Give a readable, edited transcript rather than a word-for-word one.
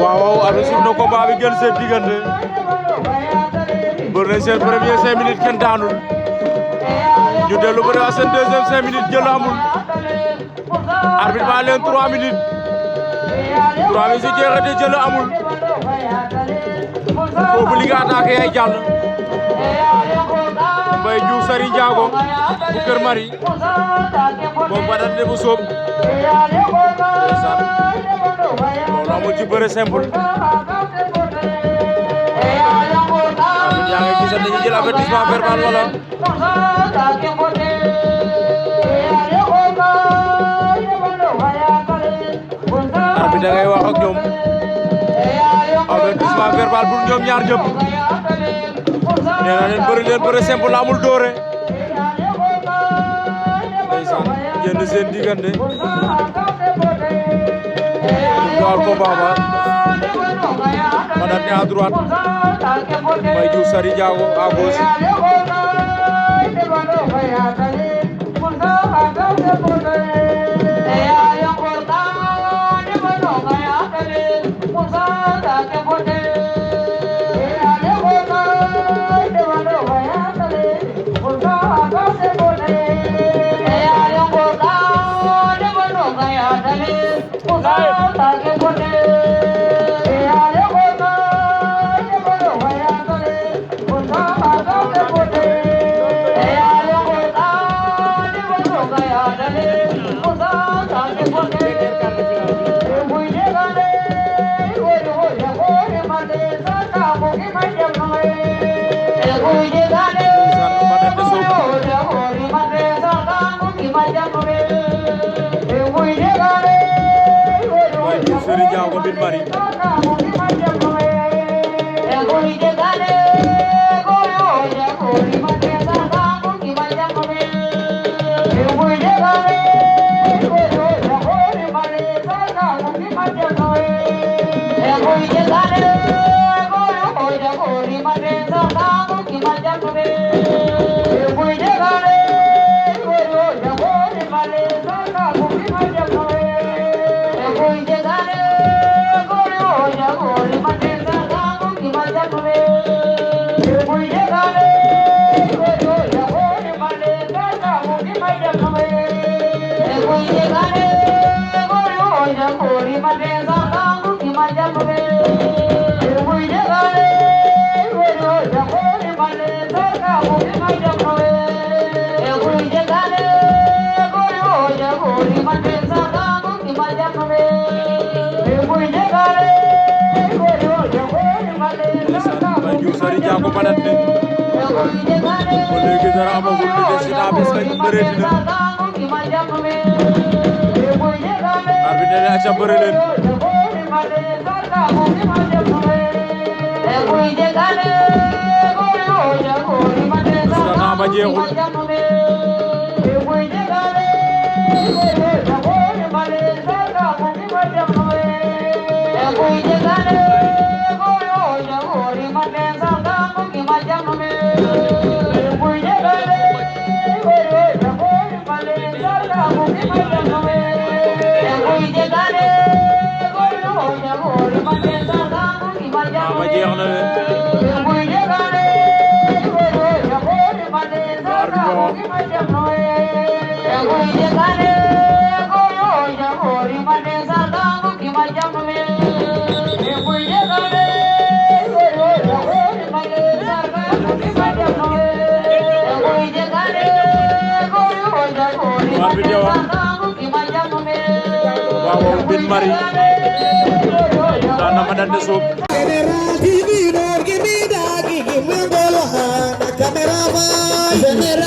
waaw arbitre suuf na combat bi gën seen diggante bëre seen premier 5 minutes kenn daanul ñu dellu bëre waa seen deuxième 5 minutes jël amul arbitre ba leen 3 minutes si jeexate jël amul foofu li nga attaqué ay jàll Mbaye Diouf Sary Ndiago bu Kër Mari moom ba date bu soob ndeysaan loolu amul ci bëre simple yaa ngi gis dañuy jël avertissement verbal wala arbitre da ngay wax ak ñoom avertissement verbal pour ñoom ñaar ñëpp nee na leen bëre simple amul doore ndeysaan génn seen diggante door combat ba Madate à droite Mbaye Diouf Sary Ndiago à gauche Sary Ndiago bin Mari Mbaye Diouf Sary Ndiago Madate ba léegi dara amagul li des ci daa bes kañ bëre dina arbitre ne aca bëre leen parce que temps ba jeexul ma jeex na leen waaw bin Mari daan na Madate Soop General TV, no give me that, give me the camera.